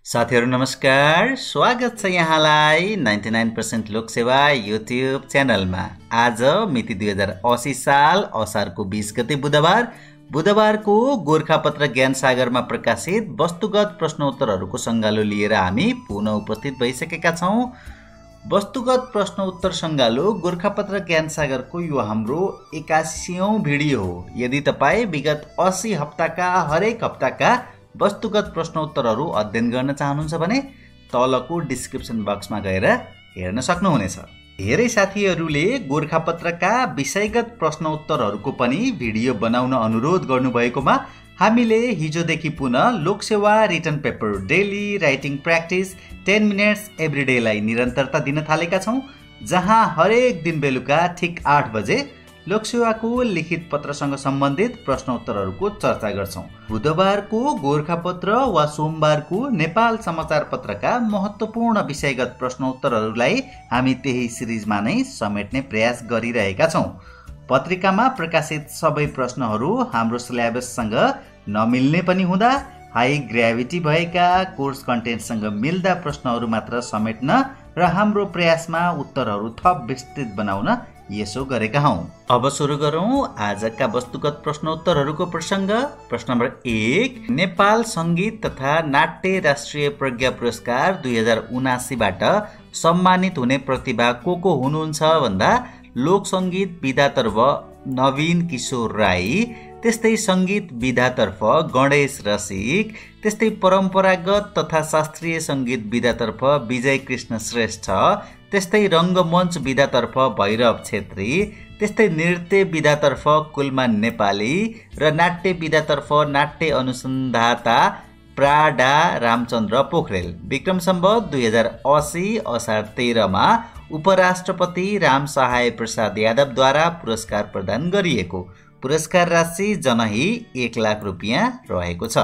साथीहरु नमस्कार, स्वागत छ यहाँलाई 99% लोकसेवा युट्युब च्यानलमा। आज मिति 2080 साल असारको 20 गते बुधबारको गोरखापत्र ज्ञान सागरमा प्रकाशित वस्तुगत प्रश्नोत्तरहरूको संगालो लिएर हामी पुनः उपस्थित भइसकेका छौं। वस्तुगत प्रश्नोत्तर संगालो गोरखापत्र ज्ञान सागरको यो हाम्रो 81औं भिडियो हो। यदि तपाई विगत 80 हप्ताका हरेक हप्ताका वस्तुगत प्रश्नोत्तरहरू अध्ययन गर्न चाहनुहुन्छ भने तलको डिस्क्रिप्सन बक्समा गएर हेर्न सक्नुहुनेछ। धेरै साथीहरूले गोरखापत्रका विषयगत प्रश्नोत्तरहरूको पनि भिडियो बनाउन अनुरोध गर्नुभएकोमा हामीले हिजोदेखि पुनः लोकसेवा written paper daily writing practice 10 minutes every लाई निरन्तरता दिन थालेका छौं, जहाँ हरेक दिन बेलुका ठीक 8 बजे लोकसेवाको लिखित पत्रसँग सम्बन्धित प्रश्नोत्तरहरूको चर्चा गर्छौं। बुधबारको गोरखापत्र वा सोमबारको नेपाल समाचार पत्रका महत्त्वपूर्ण विषयगत प्रश्नोत्तरहरूलाई हामी त्यही सिरिजमा नै समेट्ने प्रयास गरिरहेका छौं। पत्रिकामा प्रकाशित सबै प्रश्नहरू हाम्रो सिलेबससँग नमिल्ने पनि हुँदा हाई ग्राभिटी भएका कोर्स कन्टेन्टसँग मिल्दा प्रश्नहरू मात्र समेट्न र हाम्रो प्रयासमा उत्तरहरू थप विस्तृत बनाउन यसो गरेका हौं। अब सुरु गरौं आजका वस्तुगत प्रश्नोत्तरहरूको प्रसंग। प्रश्न नम्बर 1, नेपाल संगीत तथा नाट्य राष्ट्रिय प्रज्ञा पुरस्कार 2079 बाट सम्मानित हुने प्रतिभा को हुनुहुन्छ भन्दा लोक संगीत विधातर्फ नवीन किशोर राई, त्यस्तै संगीत विधातर्फ गणेश रसिक, त्यस्तै परम्परागत तथा शास्त्रीय संगीत विधातर्फ विजय कृष्ण श्रेष्ठ, त्यस्तै रंगमञ्च विधातर्फ भैरव छेत्री, त्यस्तै नृत्य विधातर्फ कुलमान नेपाली र नाट्य विधातर्फ नाट्य अनुसन्धाता प्राडा रामचन्द्र पोखरेल। विक्रम सम्वत 2080 असार 13 मा उपराष्ट्रपति राम सहाय प्रसाद यादवद्वारा पुरस्कार प्रदान गरिएको। पुरस्कार राशि जनही 1 लाख रुपियाँ रहेको छ।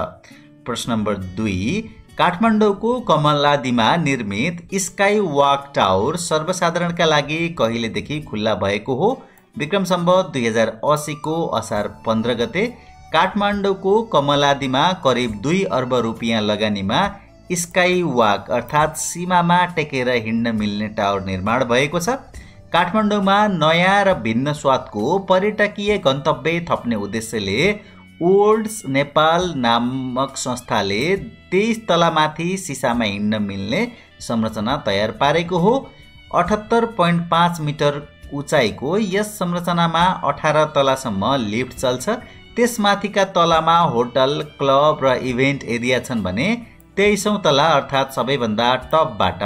प्रश्न नम्बर 2, काठमाडौँको कमलादीमा निर्मित स्काई वाक टावर सर्वसाधारणका लागि कहिलेदेखि खुल्ला भएको हो? विक्रम सम्वत 2080 को असार 15 गते काठमाडौँको कमलादीमा करिब 2 अर्ब रुपियाँ लगानीमा स्काई वाक अर्थात् सीमामा टेकेर हिँड्न मिल्ने टावर निर्माण भएको छ। काठमाडौँमा नयाँ र भिन्न स्वादको पर्यटकीय गन्तव्य थप्ने उद्देश्यले ओल्ड्स नेपाल नामक संस्थाले 23 तलामाथि सिसामा हिँड्न मिल्ने संरचना तयार पारेको हो। 78.5 मिटर उचाइको यस संरचनामा 18 तलासम्म लिफ्ट चल्छ। त्यसमाथिका तलामा होटल, क्लब र इभेन्ट एरिया छन् भने 23औं तला अर्थात् सबैभन्दा टपबाट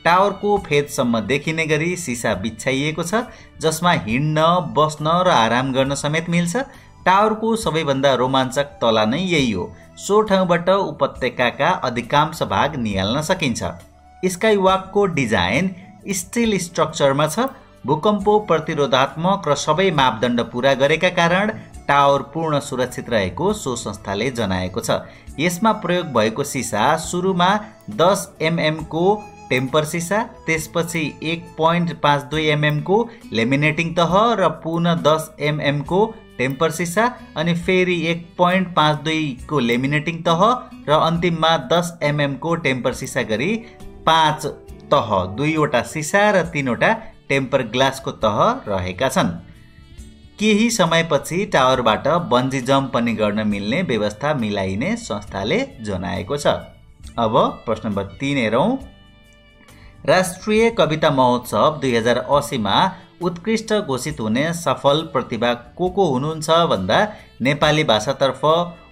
टावरको फेदसम्म देखिने गरी सिसा बिछाइएको छ, जसमा हिँड्न, बस्न र आराम गर्न समेत मिल्छ। टावरको सबैभन्दा रोमाञ्चक तला नै यही हो। सो ठाउँबाट उपत्यकाका अधिकांश भाग निहाल्न सकिन्छ। स्काई वाकको डिजाइन स्टिल स्ट्रक्चरमा छ। भूकम्प प्रतिरोधात्मक र सबै मापदण्ड पूरा गरेका कारण टावर पूर्ण सुरक्षित रहेको सो संस्थाले जनाएको छ। यसमा प्रयोग भएको सिसा सुरुमा 10 mm को टेम्पर सिसा, त्यसपछि 1.52 mm को लेमिनेटिङ तह र पुनः 10 mm को टेम्पर सिसा, अनि फेरि 1.52 को लेमिनेटिङ तह र अन्तिममा 10 mm को टेम्पर सिसा गरी 5 तह, 2 वटा सिसा र 3 वटा टेम्पर ग्लासको तह रहेका छन्। केही समयपछि टावरबाट बन्जी जम्प पनि गर्न मिल्ने व्यवस्था मिलाइने संस्थाले जनाएको छ। अब प्रश्न नम्बर 3 हेरौं। राष्ट्रिय कविता महोत्सव 2080 मा उत्कृष्ट घोषित हुने सफल प्रतिभा को हुनुहुन्छ भन्दा नेपाली भाषातर्फ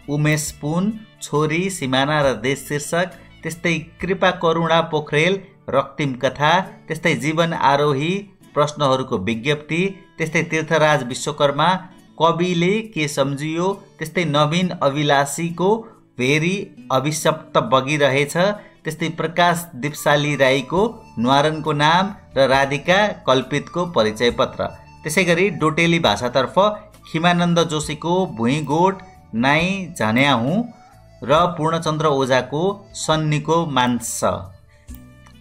उमेश पुन, छोरी, सिमाना र देश शीर्षक, त्यस्तै कृपा करुणा पोखरेल, रक्तिम कथा, त्यस्तै जीवन आरोही, प्रश्नहरूको विज्ञप्ति, त्यस्तै तीर्थराज विश्वकर्मा, कविले के सम्झियो, त्यस्तै नवीन अभिलाषीको भेरी अभिशप्त बगिरहेछ, त्यस्तै प्रकाश दीपशाली राईको न्वारनको नाम र राधिका कल्पितको परिचय पत्र। त्यसैगरी डोटेली भाषातर्फ खिमानन्द जोशीको भुइँगोठ नाइ झन्या हुँ र पूर्णचन्द्र ओझाको सन्नीको मान्स,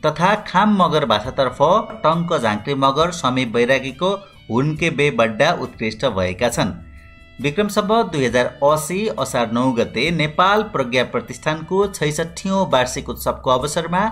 तथा खाम मगर भाषातर्फ टङ्क झाँक्री मगर समीप बैरागीको हुन्के बे बड्डा उत्कृष्ट भएका छन्। विक्रम सम्वत 2080 असार 9 गते नेपाल प्रज्ञा प्रतिष्ठानको 66औं वार्षिक उत्सवको अवसरमा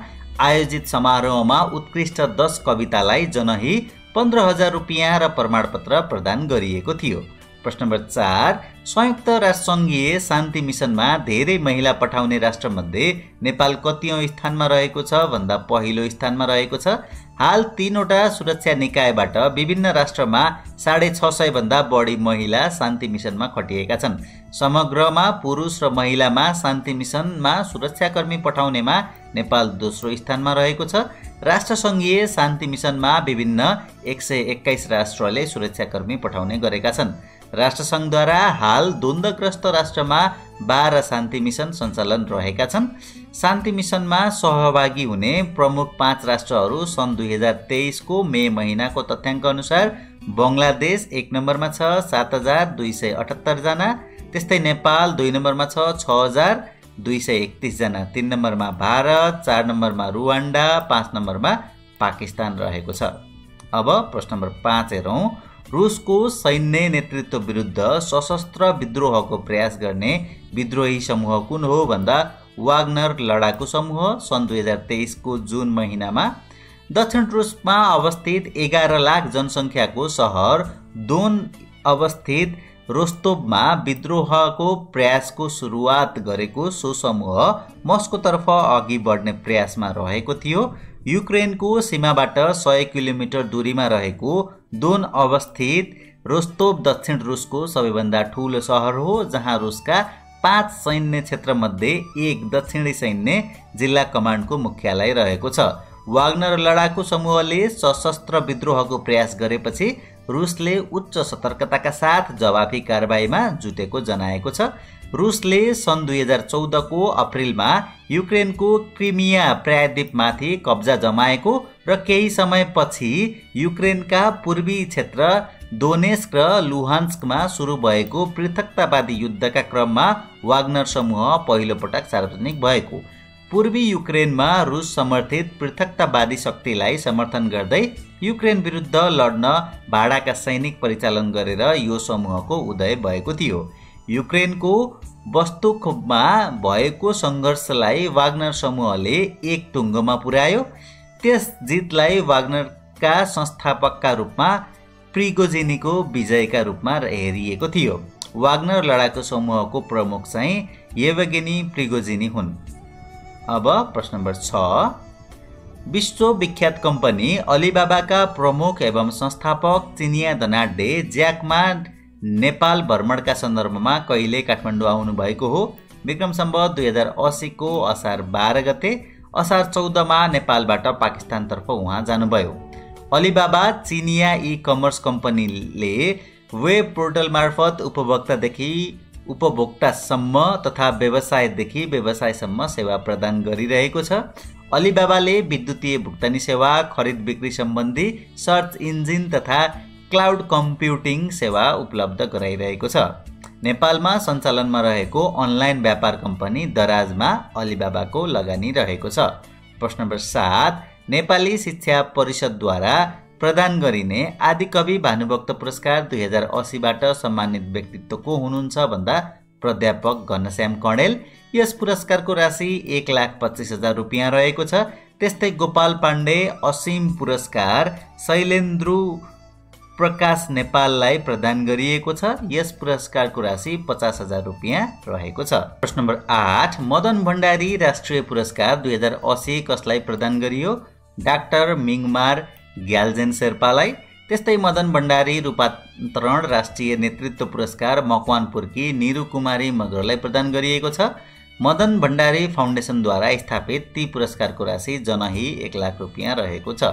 आयोजित समारोहमा उत्कृष्ट 10 कवितालाई जनही 15,000 रुपियाँ र प्रमाणपत्र प्रदान गरिएको थियो। प्रश्न नम्बर 4, संयुक्त राष्ट्रसङ्घीय शान्ति मिसनमा धेरै महिला पठाउने राष्ट्रमध्ये नेपाल कतिऔं स्थानमा रहेको छ भन्दा पहिलो स्थानमा रहेको छ। हाल 3वटा सुरक्षा निकायबाट विभिन्न राष्ट्रमा 650 भन्दा बढी महिला शान्ति मिसनमा खटिएका छन्। समग्रमा पुरुष र महिलामा शान्ति मिसनमा सुरक्षाकर्मी पठाउनेमा नेपाल दोस्रो स्थानमा रहेको छ। राष्ट्रसङ्घीय शान्ति मिसनमा विभिन्न 121 राष्ट्रले सुरक्षाकर्मी पठाउने गरेका छन्। राष्ट्रसङ्घद्वारा हाल द्वन्द्वग्रस्त राष्ट्रमा 12 शान्ति मिसन सञ्चालन रहेका छन्। शान्ति मिसनमा सहभागी हुने प्रमुख 5 राष्ट्रहरू सन् 2023 को मे महिनाको तथ्याङ्क अनुसार बङ्गलादेश 1 नम्बरमा छ 7,278 जना, त्यस्तै नेपाल 2 नम्बरमा छ 6,231 जना, 3 नम्बरमा भारत, 4 नम्बरमा रुवान्डा, 5 नम्बरमा पाकिस्तान रहेको छ। अब प्रश्न नम्बर 5 हेरौँ। रुसको सैन्य नेतृत्व विरुद्ध सशस्त्र विद्रोहको प्रयास गर्ने विद्रोही समूह कुन हो भन्दा वाग्नर लडाकु समूह सन् 2023 को जुन महिनामा दक्षिण रुसमा अवस्थित 11 लाख जनसङ्ख्याको सहर दोन अवस्थित रोस्तोभमा विद्रोहको प्रयासको सुरुवात गरेको सो समूह मस्कोतर्फ अघि बढ्ने प्रयासमा रहेको थियो। युक्रेनको सीमाबाट 100 किलोमिटर दूरीमा रहेको दोन अवस्थित रोस्तोभ दक्षिण रुसको सबैभन्दा ठूलो सहर हो, जहाँ रुसका 5 सैन्य क्षेत्रमध्ये एक दक्षिणी सैन्य जिल्ला कमान्डको मुख्यालय रहेको छ। वाग्नर लडाकु समूहले सशस्त्र विद्रोहको प्रयास गरेपछि रुसले उच्च सतर्कताका साथ जवाफी कारबाहीमा जुटेको जनाएको छ। रुसले सन् 2014 को अप्रिलमा युक्रेनको क्रिमिया प्रायद्वीपमाथि कब्जा जमाएको र केही समयपछि युक्रेनका पूर्वी क्षेत्र दोनेस्क र लुहान्स्कमा सुरु भएको पृथकतावादी युद्धका क्रममा वाग्नर समूह पहिलो पटक सार्वजनिक भएको। पूर्वी युक्रेनमा रुस समर्थित पृथकतावादी शक्तिलाई समर्थन गर्दै युक्रेन विरुद्ध लड्न भाडाका सैनिक परिचालन गरेर यो समूहको उदय भएको थियो। युक्रेनको वस्तुखोपमा भएको सङ्घर्षलाई वाग्नर समूहले एक टुङ्गोमा पुर्यायो। त्यस जितलाई वाग्नरका संस्थापकका रूपमा प्रिगोजिनीको विजयका रूपमा हेरिएको थियो। वाग्नर लडाकु समूहको प्रमुख चाहिँ येवगेनी प्रिगोजिनी हुन्। अब प्रश्न नम्बर 6, विश्वविख्यात कम्पनी अलिबाबाका प्रमुख एवं संस्थापक चिनिया धनाढ्य ज्याक मा नेपाल भ्रमणका सन्दर्भमा कहिले काठमाडौँ आउनु भएको हो? विक्रम सम्वत 2080 को असार 12 गते, असार 14 मा नेपालबाट पाकिस्तानतर्फ उहाँ जानुभयो। अलिबाबा चिनिया ई कमर्स कम्पनीले वेब पोर्टल मार्फत उपभोक्तादेखि उपभोक्तासम्म तथा व्यवसायदेखि व्यवसायसम्म सेवा प्रदान गरिरहेको छ। अलिबाबाले विद्युतीय भुक्तानी सेवा, खरिद बिक्री सम्बन्धी सर्च इन्जिन तथा क्लाउड कम्प्युटिङ सेवा उपलब्ध गराइरहेको छ। नेपालमा सञ्चालनमा रहेको अनलाइन व्यापार कम्पनी दराजमा अलिबाबाको लगानी रहेको छ। प्रश्न नम्बर 7, नेपाली शिक्षा परिषदद्वारा प्रदान गरिने आदिकवि भानुभक्त पुरस्कार 2080 बाट सम्मानित व्यक्तित्व को हुनुहुन्छ भन्दा प्राध्यापक घनश्याम कणेल। यस पुरस्कारको राशि 1,25,000 रुपियाँ रहेको छ। त्यस्तै गोपाल पाण्डे असीम पुरस्कार शैलेन्द्र प्रकाश नेपाललाई प्रदान गरिएको छ। यस पुरस्कारको राशि 50,000 रुपियाँ रहेको छ। प्रश्न नम्बर 8, मदन भण्डारी राष्ट्रिय पुरस्कार 2080 कसलाई प्रदान गरियो? डाक्टर मिङमार ग्याल्जेन शेर्पालाई। त्यस्तै मदन भण्डारी रूपान्तरण राष्ट्रिय नेतृत्व पुरस्कार मकवानपुरकी निरु कुमारी मगरलाई प्रदान गरिएको छ। मदन भण्डारी फाउन्डेसनद्वारा स्थापित ती पुरस्कारको राशि जनही 1 लाख रुपियाँ रहेको छ।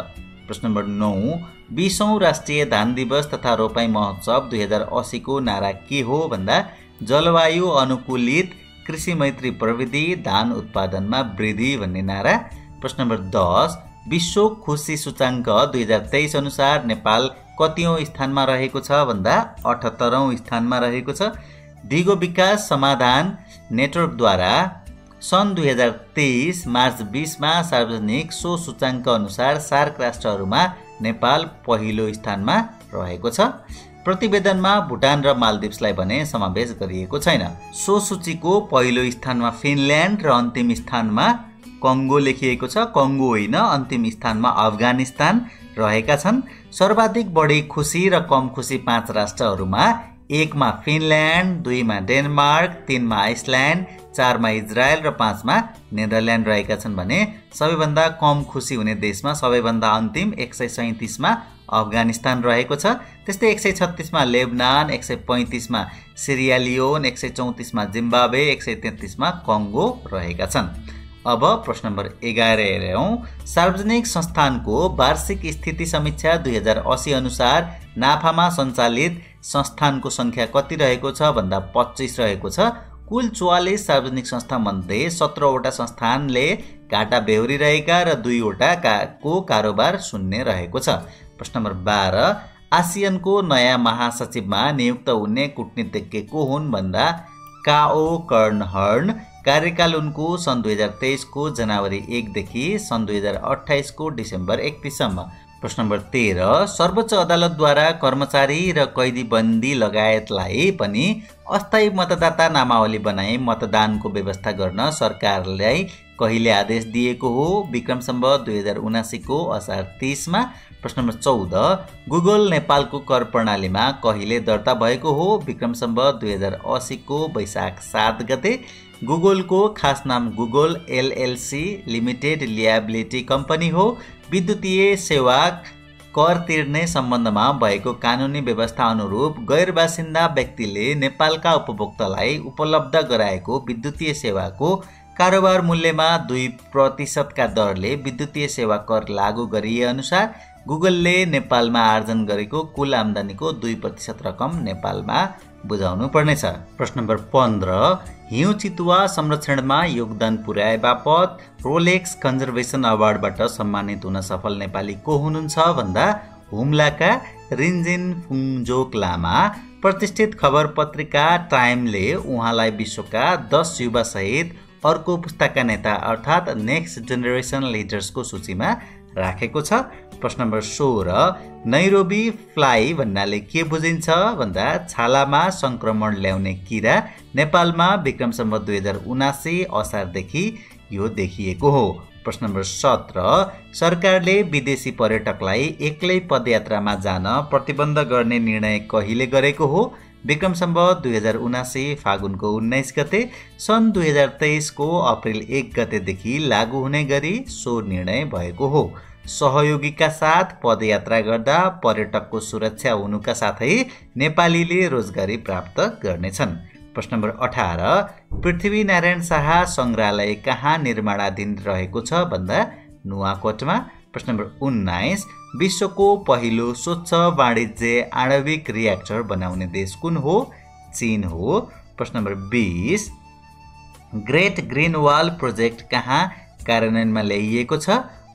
प्रश्न नम्बर 9, 20औं राष्ट्रिय धान दिवस तथा रोपाई महोत्सव 2080 को नारा के हो भन्दा जलवायु अनुकूलित कृषि मैत्री प्रविधि धान उत्पादनमा वृद्धि भन्ने नारा। प्रश्न नम्बर 10, विश्व खुसी सूचाङ्क 2023 अनुसार नेपाल कतिऔं स्थानमा रहेको छ भन्दा 78औं स्थानमा रहेको छ। दिगो विकास समाधान नेटवर्कद्वारा सन् 2023 मार्च 20 मा सार्वजनिक सो सूचाङ्क अनुसार सार्क राष्ट्रहरूमा नेपाल पहिलो स्थानमा रहेको छ। प्रतिवेदनमा भुटान र मालदिप्सलाई भने समावेश गरिएको छैन। सो सूचीको पहिलो स्थानमा फिनल्यान्ड र अन्तिम स्थानमा कङ्गो लेखिएको छ। कङ्गो होइन, अन्तिम स्थानमा अफगानिस्तान रहेका छन्। सर्वाधिक बढी खुसी र कम खुसी 5 राष्ट्रहरूमा 1 मा फिनल्यान्ड, 2 मा डेनमार्क, 3 मा आइसल्यान्ड, 4 मा इजरायल र 5 मा नेदरल्यान्ड रहेका छन् भने सबैभन्दा कम खुसी हुने देशमा सबैभन्दा अन्तिम 137 मा अफगानिस्तान रहेको छ। त्यस्तै 136 मा लेबनान, 135 मा सिरियालियोन, 134 मा जिम्बाब्वे, 133 मा कङ्गो रहेका छन्। अब प्रश्न नम्बर 11 हेरौँ। सार्वजनिक संस्थानको वार्षिक स्थिति समीक्षा 2080 अनुसार नाफामा सञ्चालित संस्थानको संख्या कति रहेको छ भन्दा 25 रहेको छ। कुल 44 सार्वजनिक संस्था मध्ये 17 वटा संस्थानले घाटा बेहोरिरहेका र 2 वटाको कारोबार शून्य रहेको छ। प्रश्न नम्बर 12 आसियानको नयाँ महासचिवमा नियुक्त हुने कूटनीतिज्ञ को हुन् भन्दा काओ कर्न हर्न। कार्यकाल उनको सन् 2023 को जनवरी 1 देखि सन् 2028 को डिसेम्बर 31 सम्म। प्रश्न नम्बर 13 सर्वोच्च अदालतद्वारा कर्मचारी र कैदी बन्दी लगायतलाई पनि अस्थायी मतदाता नामावली बनाई मतदानको व्यवस्था गर्न सरकारलाई कहिले आदेश दिएको हो? विक्रम सम्वत 2079 को असार 30 मा। प्रश्न नम्बर 14 गुगल नेपालको कर प्रणालीमा कहिले दर्ता भएको हो? विक्रम सम्वत 2080 को वैशाख 7 गते। गुगलको खास नाम Google LLC limited liability company हो। विद्युतीय सेवा कर तिर्ने सम्बन्धमा भएको कानुनी व्यवस्था अनुरूप गैर बासिन्दा व्यक्तिले नेपालका उपभोक्तालाई उपलब्ध गराएको विद्युतीय सेवाको कारोबार मूल्यमा 2% का दरले विद्युतीय सेवा कर लागू गरिए अनुसार गुगलले नेपालमा आर्जन गरेको कुल आम्दानीको 2% रकम नेपालमा बुझाउनु पर्नेछ। प्रश्न नम्बर 15 हिउँ चितुवा संरक्षणमा योगदान पुर्याए बापत रोलेक्स कन्जर्भेसन अवार्डबाट सम्मानित हुन सफल नेपाली को हुनुहुन्छ भन्दा हुम्लाका रिन्जिन फुङजोक लामा। प्रतिष्ठित खबर पत्रिका टाइमले उहाँलाई विश्वका 10 युवा सहित अर्को पुस्ताका नेता अर्थात् नेक्स्ट जेनेरेसन लिडर्सको सूचीमा राखेको छ। प्रश्न नम्बर 16 नैरोबी फ्लाई भन्नाले के बुझिन्छ भन्दा छालामा संक्रमण ल्याउने किरा। नेपालमा विक्रम सम्वत 2079 असारदेखि यो देखिएको हो। प्रश्न नम्बर 17 सरकारले विदेशी पर्यटकलाई एक्लै पदयात्रामा जान प्रतिबन्ध गर्ने निर्णय कहिले गरेको हो? विक्रम सम्वत 2079 फागुनको 19 गते। सन् 2023 को अप्रिल 1 गतेदेखि लागू हुने गरी सो निर्णय भएको हो। सहयोगीका साथ पदयात्रा गर्दा पर्यटकको सुरक्षा हुनुका साथै नेपालीले रोजगारी प्राप्त गर्नेछन्। प्रश्न नम्बर 18 पृथ्वीनारायण शाह संग्रहालय कहाँ निर्माणाधीन रहेको छ भन्दा नुवाकोटमा। प्रश्न नम्बर 19 विश्वको पहिलो स्वच्छ वाणिज्य आणविक रियाक्टर बनाउने देश कुन हो? चीन हो। प्रश्न number 20 great green wall project कहाँ कार्यान्वयनमा ल्याइएको छ?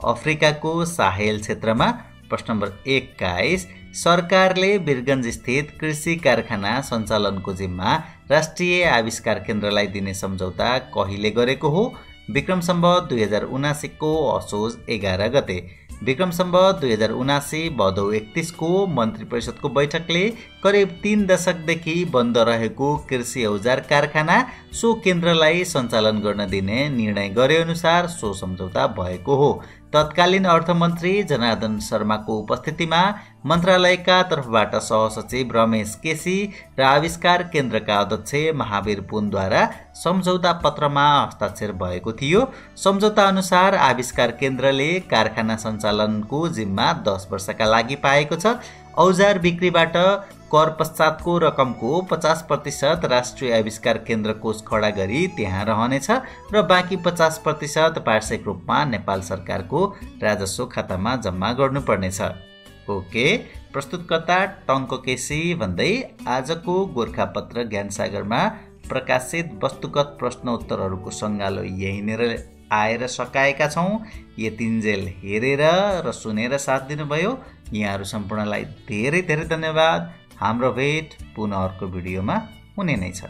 अफ्रिकाको साहेल क्षेत्रमा। प्रश्न नम्बर 21 सरकारले वीरगञ्ज स्थित कृषि कारखाना सञ्चालनको जिम्मा राष्ट्रिय आविष्कार केन्द्रलाई दिने सम्झौता कहिले गरेको हो? विक्रम सम्वत 2079 को असोज 11 गते। विक्रम सम्वत 2079 भदौ 31 को मन्त्री परिषदको बैठकले करिब 3 दशकदेखि बन्द रहेको कृषि औजार कारखाना सो केन्द्रलाई सञ्चालन गर्न दिने निर्णय गरे अनुसार सो सम्झौता भएको हो। तत्कालीन अर्थमन्त्री जनार्दन शर्माको उपस्थितिमा मन्त्रालयका तर्फबाट सहसचिव रमेश केसी र आविष्कार केन्द्रका अध्यक्ष महावीर पुनद्वारा सम्झौता पत्रमा हस्ताक्षर भएको थियो। सम्झौता अनुसार आविष्कार केन्द्रले कारखाना सञ्चालनको जिम्मा 10 वर्षका लागि पाएको छ। औजार बिक्रीबाट कर पश्चातको रकमको 50% राष्ट्रिय आविष्कार केन्द्र कोष खडा गरी त्यहाँ रहनेछ र बाँकी 50% वार्षिक रूपमा नेपाल सरकारको राजस्व खातामा जम्मा गर्नुपर्नेछ। ओके, प्रस्तुतकर्ता टङ्क केसी भन्दै आजको गोर्खापत्र ज्ञानसागरमा प्रकाशित वस्तुगत प्रश्न उत्तरहरूको सङ्गालो यहीँनिर आएर सकाएका छौँ। यतिन्जेल हेरेर र सुनेर साथ दिनुभयो यहाँहरू सम्पूर्णलाई धेरै धेरै धन्यवाद। हाम्रो भेट पुनः अर्को भिडियोमा हुने नै छ।